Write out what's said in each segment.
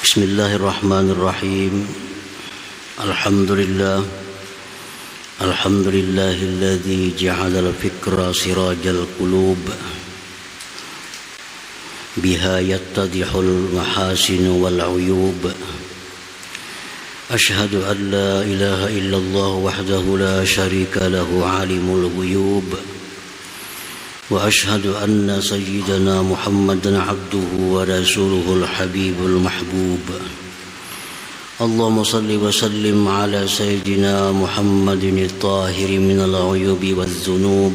Bismillahirrahmanirrahim. Alhamdulillahilladzi ja'ala al-fikra sirajal qulub biha yattadihul mahasin wal uyub. Ashhadu an la ilaha illallah wahdahu la syarika lahu alimul ghuyub. Wa ashhadu anna sayyidana Muhammadan abduhu wa rasuluhul habibul mahbub. Allahumma salli wa sallim ala sayyidina Muhammadin at-tahiri minal uyubi waz zunub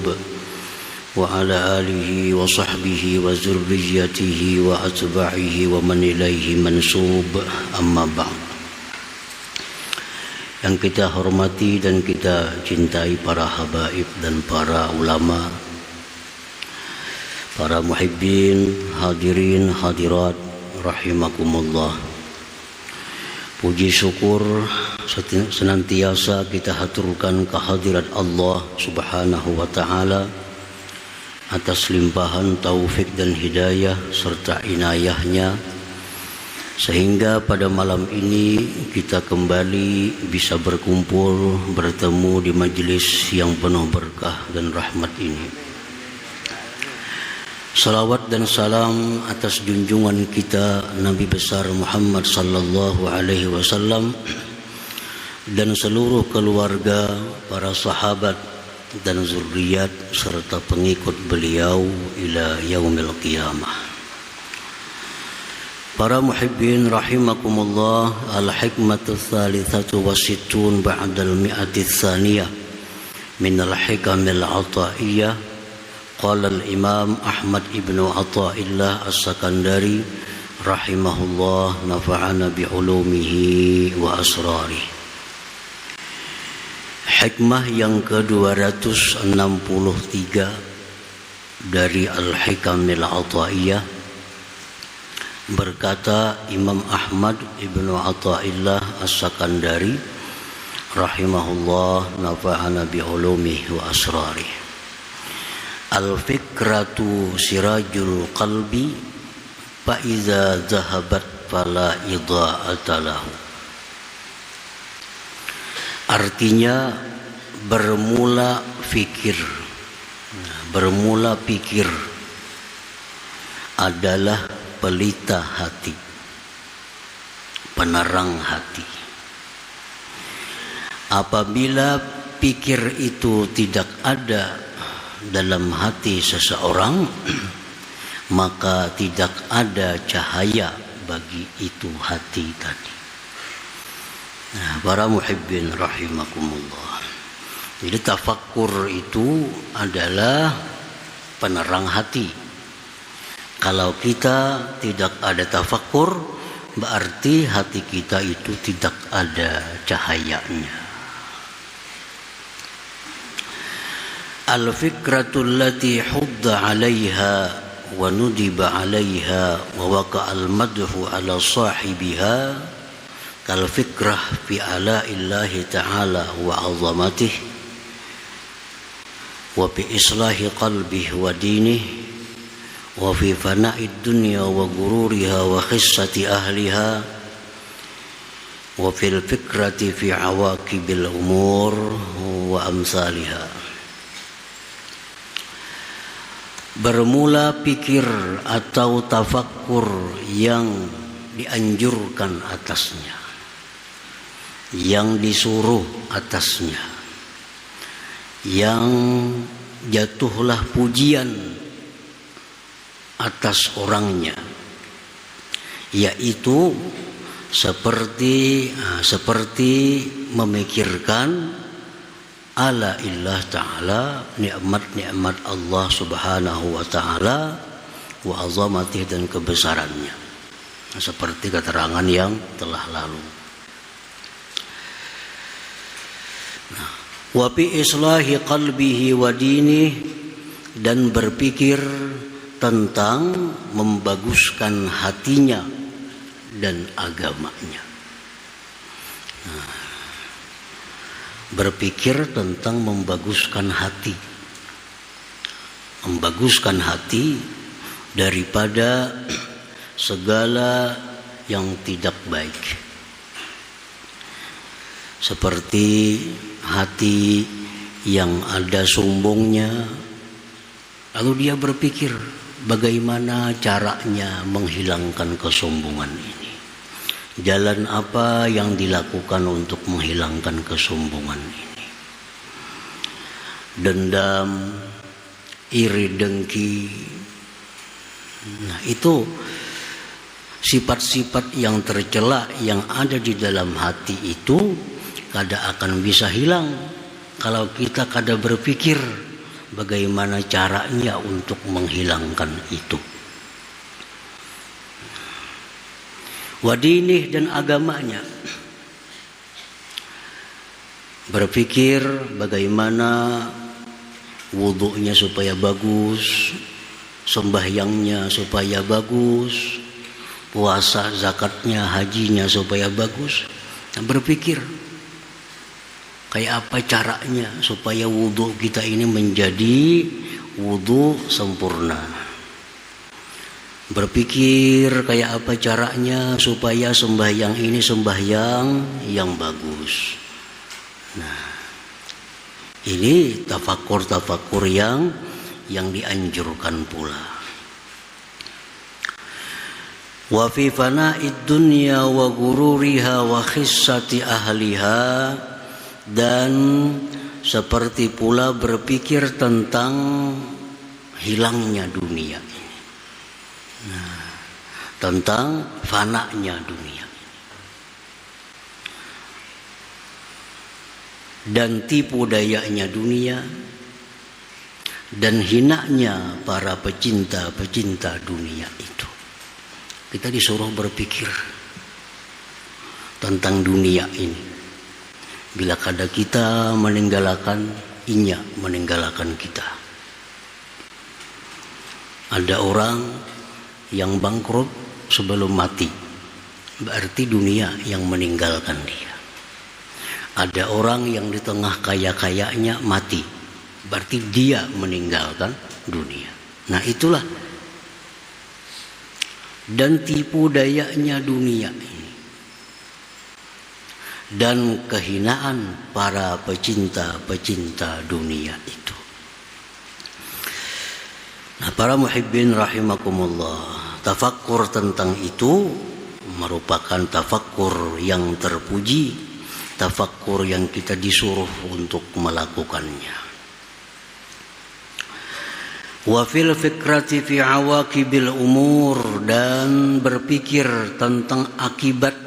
wa ala alihi wa sahbihi wa zurriyyatihi wa atba'ihi wa man ilaihi mansub. Amma ba'd. Yang kita hormati dan kita cintai para habaib dan para ulama, para muhibbin, hadirin, hadirat, rahimakumullah. Puji syukur senantiasa kita haturkan kehadirat Allah subhanahu wa ta'ala atas limpahan taufik dan hidayah serta inayahnya, sehingga pada malam ini kita kembali bisa berkumpul, bertemu di majelis yang penuh berkah dan rahmat ini. Salawat dan salam atas junjungan kita Nabi besar Muhammad sallallahu alaihi wasallam dan seluruh keluarga, para sahabat dan zuriat serta pengikut beliau ila yaumil qiyamah. Para muhibbin rahimakumullah, al-hikmatu tsalitsatu wasittun ba'dal mi'ati tsaniyah min al-hikamil 'ata'iyyah. Qala al-Imam Ahmad ibn Athaillah As-Sakandari rahimahullah, nafa'ana bi'ulumihi wa asrarihi. Hikmah yang ke-263 dari Al-Hikamil Atha'iyyah, berkata Imam Ahmad ibn Athaillah As-Sakandari rahimahullah, nafa'ana bi'ulumihi wa asrarihi. Al-fikratu sirajul qalbi fa iza zahabat fala idha'ata lahu. Artinya bermula pikir adalah pelita hati, penerang hati. Apabila pikir itu tidak ada dalam hati seseorang, maka tidak ada cahaya bagi itu hati tadi. Nah, para muhibbin rahimakumullah. Jadi tafakkur itu adalah penerang hati. Kalau kita tidak ada tafakkur, berarti hati kita itu tidak ada cahayanya. Al-fikratul lati hudda 'alaiha wa nudiba 'alaiha wa waqa'al madhu 'ala sahibiha kal fikrah fi ala'illahi ta'ala wa 'azamatihi wa bi islahi qalbihi wa dinihi wa fi fana'id dunya wa gururiha wa khissati ahliha wa fil fikrati fi 'awaqibil umur wa amsalihha. Bermula pikir atau tafakkur yang dianjurkan atasnya, yang disuruh atasnya, yang jatuhlah pujian atas orangnya, yaitu seperti memikirkan ala illah ta'ala, nikmat-nikmat Allah subhanahu wa ta'ala, wa azamatih, dan kebesarannya, seperti keterangan yang telah lalu. Wa bi islahi qalbihi wa dinih, dan berpikir tentang membaguskan hatinya dan agamanya. Berpikir tentang membaguskan hati daripada segala yang tidak baik. Seperti hati yang ada sombongnya, lalu dia berpikir bagaimana caranya menghilangkan kesombongan ini. Jalan apa yang dilakukan untuk menghilangkan kesombongan ini? Dendam, iri dengki. Nah, itu sifat-sifat yang tercela yang ada di dalam hati itu kada akan bisa hilang kalau kita kada berpikir bagaimana caranya untuk menghilangkan itu. Wadinih dan agamanya. Berpikir bagaimana wudunya supaya bagus, sembahyangnya supaya bagus, puasa, zakatnya, hajinya supaya bagus. Berpikir kayak apa caranya supaya wudu kita ini menjadi wudu sempurna. Berpikir kayak apa caranya supaya sembahyang ini sembahyang yang bagus. Nah, ini tafakur yang dianjurkan pula. Wa fi fana'id dunya wa gururiha wa khissati ahliha, dan seperti pula berpikir tentang hilangnya dunia ini. Nah, tentang fananya dunia dan tipu dayanya dunia dan hinanya para pecinta dunia itu. Kita disuruh berpikir tentang dunia ini. Bila kada kita meninggalkan, inya meninggalkan kita. Ada orang yang bangkrut sebelum mati, berarti dunia yang meninggalkan dia. Ada orang yang di tengah kaya-kayanya mati, berarti dia meninggalkan dunia. Nah, itulah dan tipu dayanya dunia ini dan kehinaan para pecinta dunia itu. Nah, para muhibbin rahimakumullah, tafakkur tentang itu merupakan tafakkur yang terpuji, tafakkur yang kita disuruh untuk melakukannya. Wa fil fikrati fi awaqibil umur, dan berpikir tentang akibat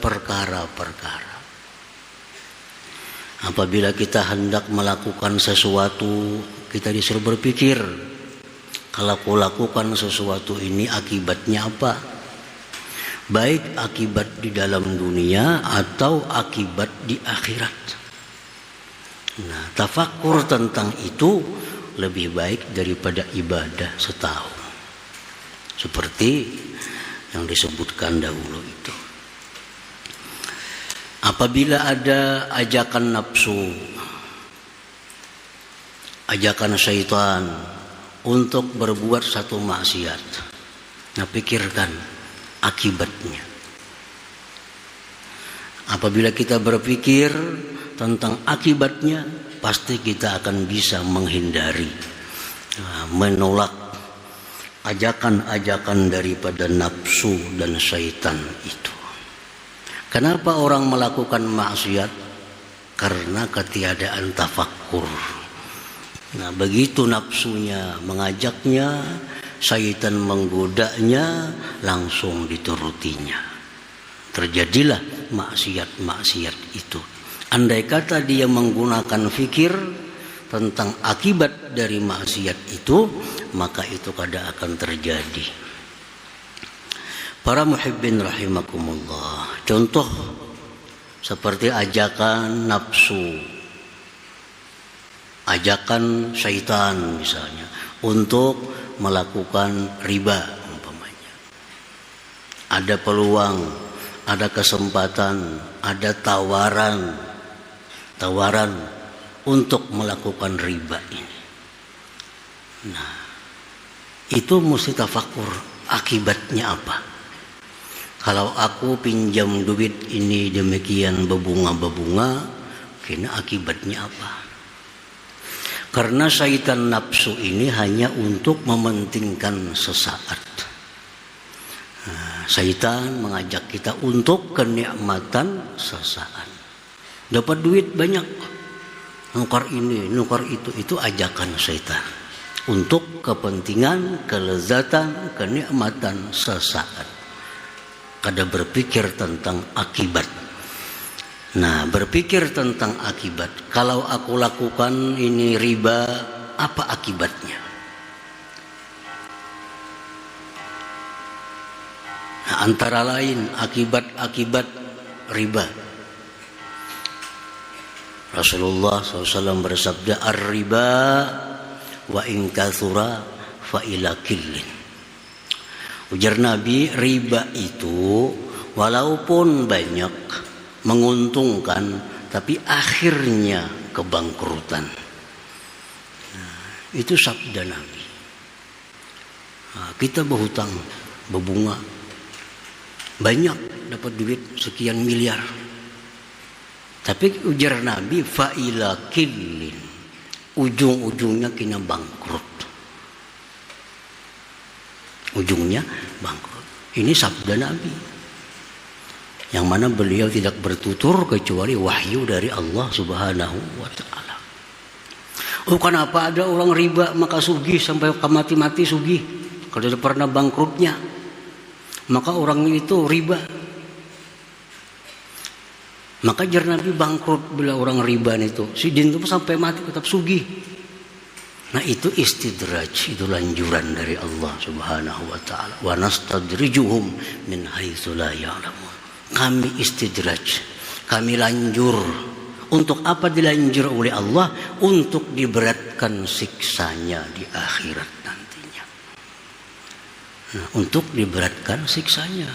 perkara-perkara. Apabila kita hendak melakukan sesuatu, kita disuruh berpikir, kalau aku lakukan sesuatu ini akibatnya apa? Baik akibat di dalam dunia atau akibat di akhirat. Nah, tafakkur tentang itu lebih baik daripada ibadah setahun. Seperti yang disebutkan dahulu itu. Apabila ada ajakan nafsu, ajakan syaitan untuk berbuat satu maksiat, nah pikirkan akibatnya. Apabila kita berpikir tentang akibatnya, pasti kita akan bisa menghindari, menolak ajakan-ajakan daripada nafsu dan syaitan itu. Kenapa orang melakukan maksiat? Karena ketiadaan tafakkur. Nah, begitu nafsunya mengajaknya, syaitan menggodanya, langsung diturutinya. Terjadilah maksiat-maksiat itu. Andai kata dia menggunakan fikir tentang akibat dari maksiat itu, maka itu kada akan terjadi. Para muhibbin rahimakumullah, contoh seperti ajakan nafsu, ajakan syaitan misalnya untuk melakukan riba umpamanya. Ada peluang, ada kesempatan, ada tawaran untuk melakukan riba ini. Nah, itu mesti tafakkur, akibatnya apa? Kalau aku pinjam duit ini demikian berbunga-berbunga, kena akibatnya apa? Karena syaitan nafsu ini hanya untuk mementingkan sesaat. Syaitan mengajak kita untuk kenikmatan sesaat. Dapat duit banyak, nukar ini, nukar itu ajakan syaitan. Untuk kepentingan, kelezatan, kenikmatan sesaat. Kada berpikir tentang akibat. Nah, berpikir tentang akibat. Kalau aku lakukan ini riba, apa akibatnya? Nah, antara lain akibat-akibat riba. Rasulullah SAW bersabda, "Ar-riba wa in kathura fa ila killin." Ujar Nabi, riba itu walaupun banyak menguntungkan, tapi akhirnya kebangkrutan. Nah, itu sabda Nabi. Nah, kita berhutang, berbunga, banyak dapat duit sekian miliar. Tapi ujar Nabi, fa'ila killin, ujung-ujungnya kena bangkrut. Ujungnya bangkrut. Ini sabda Nabi, yang mana beliau tidak bertutur kecuali wahyu dari Allah Subhanahu wa ta'ala. Oh, kenapa ada orang riba maka sugih sampai mati-mati sugih? Kalau tidak pernah bangkrutnya, maka orang itu riba. Maka jar Nabi bangkrut bila orang riba itu. Si din itu sampai mati tetap sugih. Nah, itu istidraj, itu lanjuran dari Allah Subhanahu wa ta'ala. Wa nastadrijuhum min haitsu la ya'lamun. Kami istidraj, kami lanjur. Untuk apa dilanjur oleh Allah? Untuk diberatkan siksanya di akhirat nantinya. Nah, untuk diberatkan siksanya.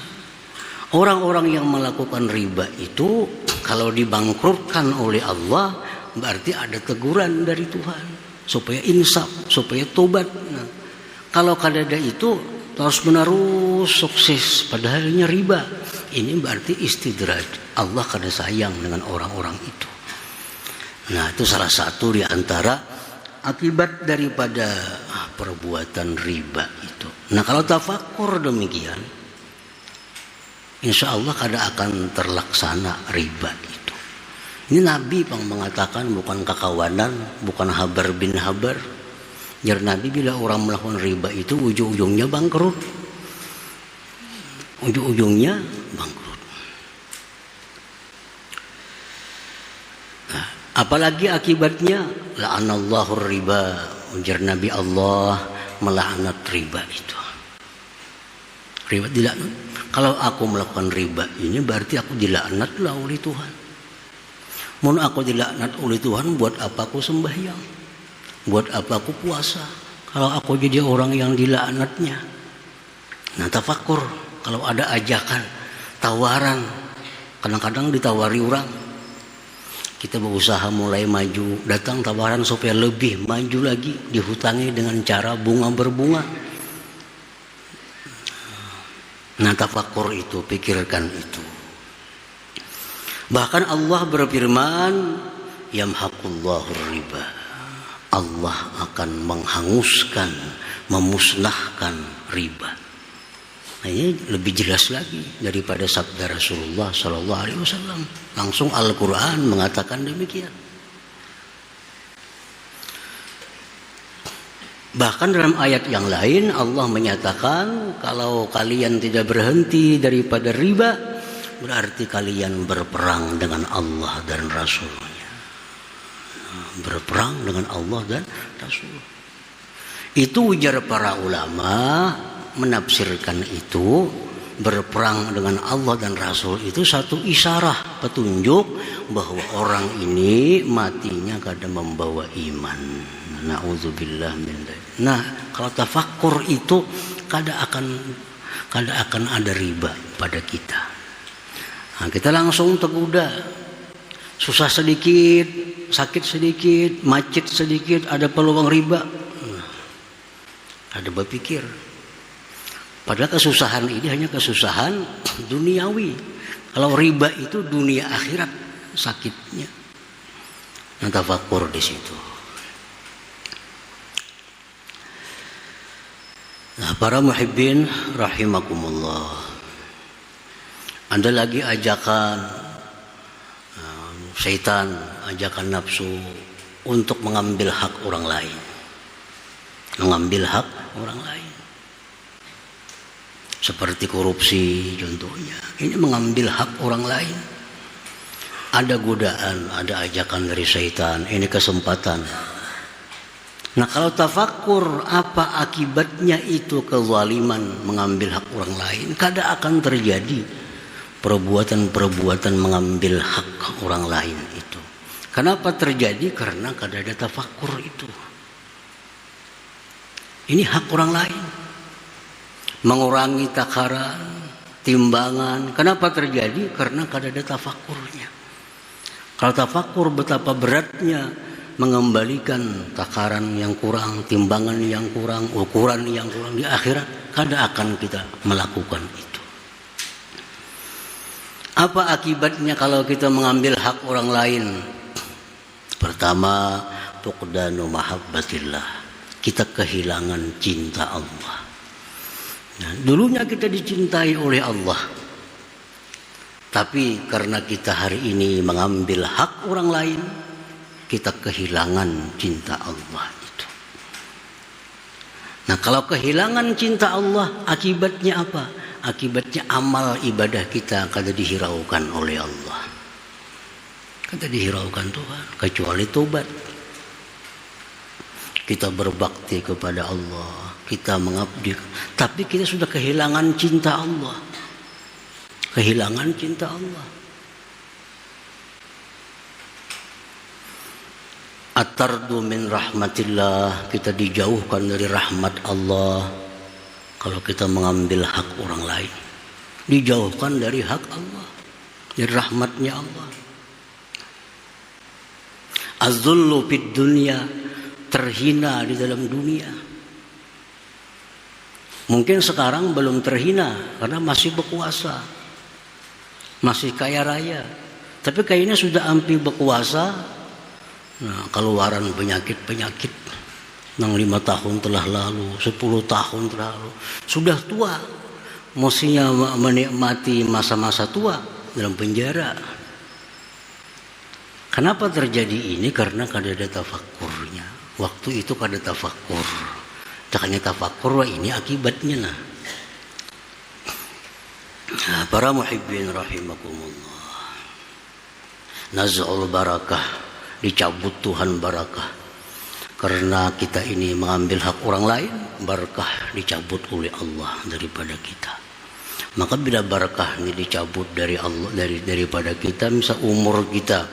Orang-orang yang melakukan riba itu kalau dibangkrutkan oleh Allah, berarti ada teguran dari Tuhan supaya insaf, supaya tobat. Nah, kalau kadada itu terus menerus sukses padahalnya riba, ini berarti istidraj. Allah kada sayang dengan orang-orang itu. Nah, itu salah satu di antara akibat daripada perbuatan riba itu. Nah, kalau tafakur demikian, insya Allah kada akan terlaksana riba itu. Ini Nabi yang mengatakan, bukan kakawanan, bukan habar bin habar. Jar Nabi, bila orang melakukan riba itu ujung-ujungnya bangkrut. Ujung-ujungnya bangkrut. Nah, apalagi akibatnya, la'anallahu riba. Ujar Nabi, Allah melaknat riba itu. Riba dilaknat. Kalau aku melakukan riba ini berarti aku dilaknatlah oleh Tuhan. Mun aku dilaknat oleh Tuhan, buat apa aku sembahyang? Buat apa aku puasa? Kalau aku jadi orang yang dilaknatnya. Nah, tafakur. Kalau ada ajakan, tawaran, kadang-kadang ditawari orang, kita berusaha mulai maju, datang tawaran supaya lebih maju lagi, dihutangi dengan cara bunga berbunga. Nah, tafakur itu, pikirkan itu. Bahkan Allah berfirman, yamhaqullahu riba. Allah akan menghanguskan, memusnahkan riba. Nah, ini lebih jelas lagi daripada sabda Rasulullah sallallahu alaihi wasallam. Langsung Al-Qur'an mengatakan demikian. Bahkan dalam ayat yang lain Allah menyatakan, kalau kalian tidak berhenti daripada riba, berarti kalian berperang dengan Allah dan Rasul-Nya. Berperang dengan Allah dan Rasul. Itu ujar para ulama menafsirkan itu, berperang dengan Allah dan Rasul itu satu isyarah, petunjuk bahwa orang ini matinya kada membawa iman. Na'udzubillah min dzalik. Nah, kalau tafakkur itu kada akan ada riba pada kita. Nah, kita langsung tergoda. Susah sedikit, sakit sedikit, macet sedikit, ada peluang riba. Nah, ada berpikir. Padahal kesusahan ini hanya kesusahan duniawi. Kalau riba itu dunia akhirat sakitnya. Nah, tafakkur di situ. Nah, para muhibbin rahimakumullah. Ada lagi ajakan syaitan, ajakan nafsu untuk mengambil hak orang lain. Mengambil hak orang lain. Seperti korupsi contohnya. Ini mengambil hak orang lain. Ada godaan, ada ajakan dari syaitan. Ini kesempatan. Nah, kalau tafakkur apa akibatnya itu kezaliman mengambil hak orang lain, kadang akan terjadi perbuatan-perbuatan mengambil hak orang lain itu. Kenapa terjadi? Karena kadang ada tafakkur itu. Ini hak orang lain. Mengurangi takaran, timbangan. Kenapa terjadi? Karena kadang ada tafakkurnya. Kalau tafakkur betapa beratnya mengembalikan takaran yang kurang, timbangan yang kurang, ukuran yang kurang di akhirat, kadang akan kita melakukan itu. Apa akibatnya kalau kita mengambil hak orang lain? Pertama, fuqdanu mahabbatillah. Kita kehilangan cinta Allah. Nah, dulunya kita dicintai oleh Allah. Tapi karena kita hari ini mengambil hak orang lain, kita kehilangan cinta Allah itu. Nah, kalau kehilangan cinta Allah, akibatnya apa? Akibatnya amal ibadah kita kada dihiraukan oleh Allah. Kada dihiraukan Tuhan, kecuali tobat. Kita berbakti kepada Allah, kita mengabdi, tapi kita sudah kehilangan cinta Allah. Kehilangan cinta Allah. At-tardu min rahmatillah, kita dijauhkan dari rahmat Allah. Kalau kita mengambil hak orang lain, dijauhkan dari hak Allah, dari rahmatnya Allah. Az-zullu fid dunya, terhina di dalam dunia. Mungkin sekarang belum terhina karena masih berkuasa, masih kaya raya. Tapi kayaknya sudah hampir berkuasa. Nah, keluaran penyakit-penyakit yang 5 tahun telah lalu, 10 tahun telah lalu, sudah tua, mestinya menikmati masa-masa tua dalam penjara. Kenapa terjadi ini? Karena kada ada tafakkurnya. Waktu itu kada tafakkur. Taknya tafakkur, wah ini akibatnya nah. Para muhibbin rahimakumullah. Naz'ul barakah, dicabut Tuhan barakah. Karena kita ini mengambil hak orang lain, barakah dicabut oleh Allah daripada kita. Maka bila barakah ini dicabut dari Allah, daripada kita, misal umur kita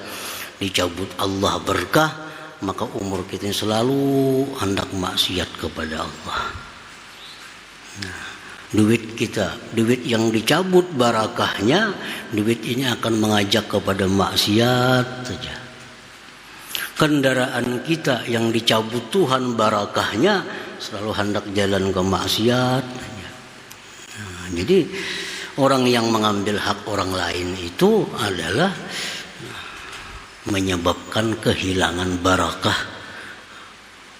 dicabut Allah berkah, maka umur kita selalu hendak maksiat kepada Allah. Nah, duit kita, duit yang dicabut barakahnya, duit ini akan mengajak kepada maksiat saja. Kendaraan kita yang dicabut Tuhan barakahnya, selalu hendak jalan ke maksiat. Nah, jadi orang yang mengambil hak orang lain itu adalah menyebabkan kehilangan barakah.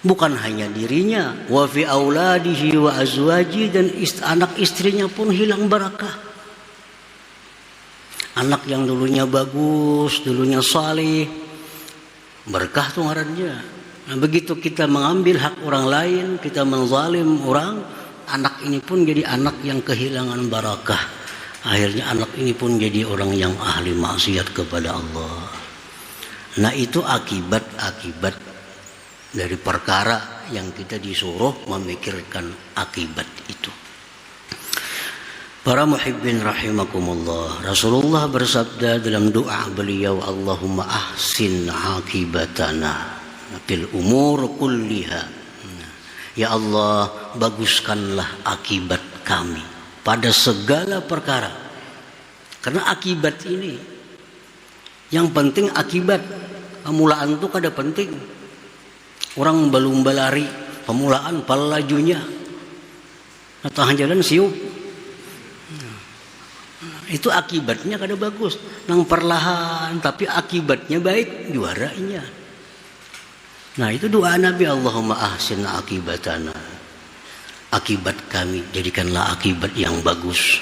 Bukan hanya dirinya, wa fi auladihi wa azwaji, dan anak istrinya pun hilang barakah. Anak yang dulunya bagus, dulunya saleh, berkah tuh ngarannya. Nah, begitu kita mengambil hak orang lain, kita menzalim orang, anak ini pun jadi anak yang kehilangan barakah. Akhirnya anak ini pun jadi orang yang ahli maksiat kepada Allah. Nah, itu akibat-akibat dari perkara yang kita disuruh memikirkan akibat itu. Para muhibbin rahimakumullah, Rasulullah bersabda dalam doa beliau, Allahumma ahsin akibatana fil umur kulliha. Ya Allah, baguskanlah akibat kami pada segala perkara. Karena akibat ini, yang penting akibat. Pemulaan itu kada penting. Orang belum lari, pemulaan palajunya. Tengah jalan siup. Itu akibatnya kada bagus. Nang perlahan tapi akibatnya baik, juaranya. Nah, itu doa Nabi, Allahumma ahsin akibatana. Akibat kami jadikanlah akibat yang bagus.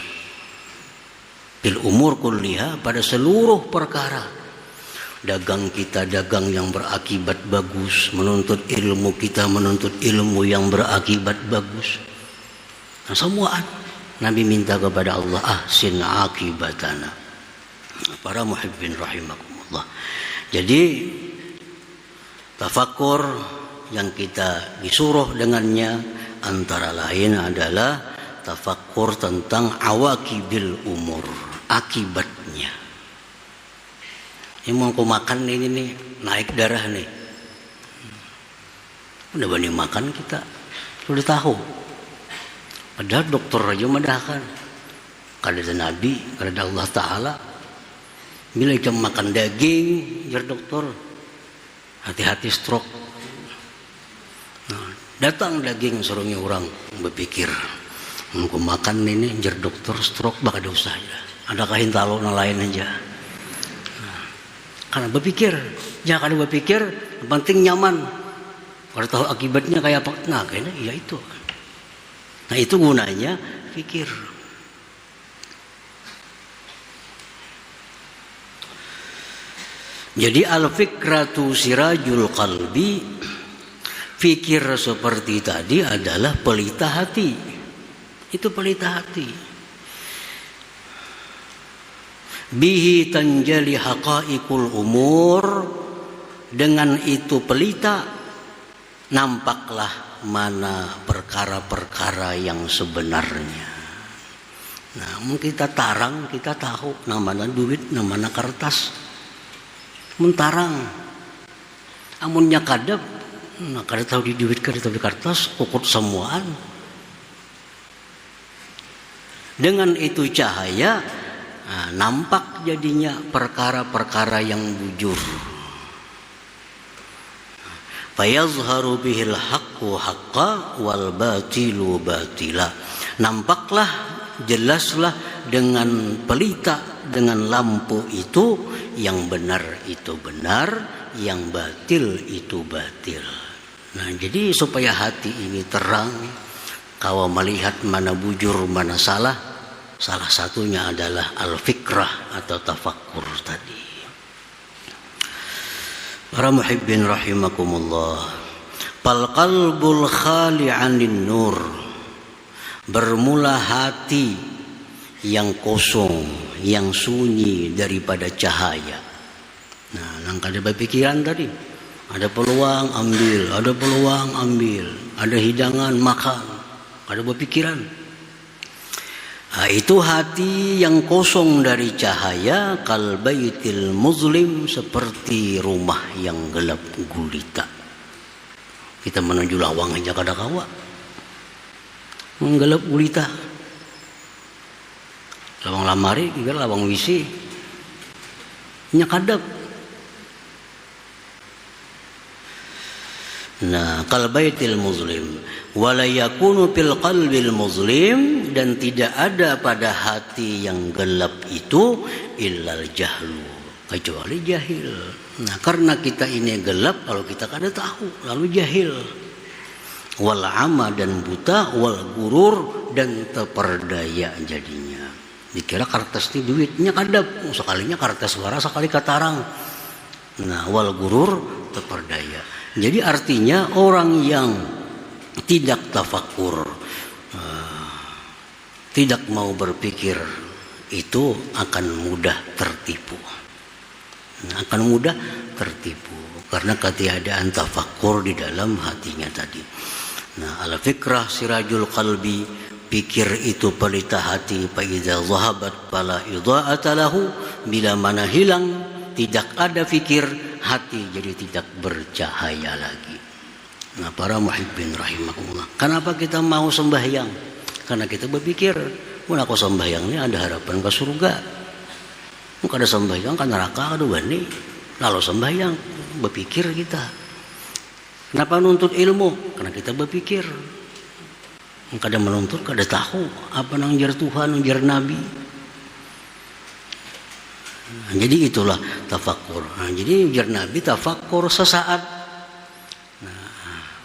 Fil umur kulliha, pada seluruh perkara. Dagang kita dagang yang berakibat bagus, menuntut ilmu kita menuntut ilmu yang berakibat bagus. Nah, semua Nabi minta kepada Allah, ahsin akibatana. Para muhibbin rahimakumullah. Jadi tafakkur yang kita disuruh dengannya antara lain adalah tafakkur tentang awaqibil umur, akibatnya. Ini mau aku makan ini nih, naik darah nih. Udah berani makan kita, sudah tahu. Padahal dokter aja madahkan. Kada ada Nabi, kada ada Allah Ta'ala. Bila kita makan daging, jar dokter, hati-hati stroke. Nah, datang daging suruhnya orang berpikir, aku makan ini jar dokter stroke bakal ada usaha. Ada kahin talo yang lain aja. Nah, karena berpikir, jangan berpikir, penting nyaman. Kalau tahu akibatnya kayak apa, nah kayaknya iya itu. Nah, itu gunanya pikir. Jadi al-fikratu sirajul qalbi, fikir seperti tadi adalah pelita hati. Itu pelita hati. Bihi tanjali haqaiqul umur, dengan itu pelita nampaklah mana perkara-perkara yang sebenarnya. Nah, kita tarang, kita tahu namanya duit, namanya kertas. Mentarang. Amunnya kadap, nah kada tahu di duit, kada tahu di kertas, ukut semuaan. Dengan itu cahaya, nah, nampak jadinya perkara-perkara yang bujur. Fayazharu bihil haqqu haqqa wal batilu batila. Nampaklah, jelaslah dengan pelita, dengan lampu itu yang benar itu benar, yang batil itu batil. Nah, jadi supaya hati ini terang, kau melihat mana bujur mana salah, salah satunya adalah al-fikrah atau tafakkur tadi. Para muhibbin rahimakumullah, fal qalbul khali 'anin nur, bermula hati yang kosong, yang sunyi daripada cahaya. Nah, nang kada berpikiran tadi, ada peluang ambil, ada peluang ambil, ada hidangan makan, kada berpikiran. Nah, itu hati yang kosong dari cahaya, kal baitil muzlim, seperti rumah yang gelap gulita. Kita menuju lawang aja kada kawa, menggelap gulita. Lawang lamari, juga lawang wisi, nyakadap. Nah, kal baitil muzlim, wala yakunu fil qalbil muzlim, dan tidak ada pada hati yang gelap itu illal jahlu, kecuali jahil. Nah, karena kita ini gelap, kalau kita kada tahu, lalu jahil. Wal ama, dan buta, wal gurur, dan terperdaya jadinya. Dikira kertas ini duitnya kadap, sekalinya kertas suara, sekali katarang. Nah, wal gurur, terperdaya. Jadi artinya orang yang tidak tafakur, tidak mau berpikir, itu akan mudah tertipu. Akan mudah tertipu karena ketiadaan tafakur di dalam hatinya tadi. Nah, al-fikrah sirajul qalbi, pikir itu pelita hati. Fa idza zahabat fala idha'ata lahu, bila mana hilang, tidak ada fikir, hati jadi tidak bercahaya lagi. Nah, para muhibbin rahimakumullah, kenapa kita mau sembahyang? Karena kita berpikir, mun aku sembahyang ini ada harapan ke surga. Mun kada sembahyang ke neraka, kada wani. Lalu sembahyang, berpikir kita. Kenapa nuntut ilmu? Karena kita berpikir. Kada menuntut, kada tahu apa nang jar Tuhan, nang jar Nabi. Jadi itulah tafakur. Jadi jar Nabi tafakur sesaat.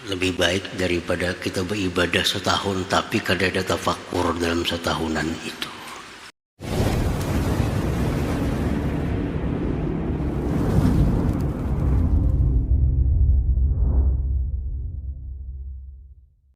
Lebih baik daripada kita beribadah setahun tapi kada ada tafakur dalam setahunan itu.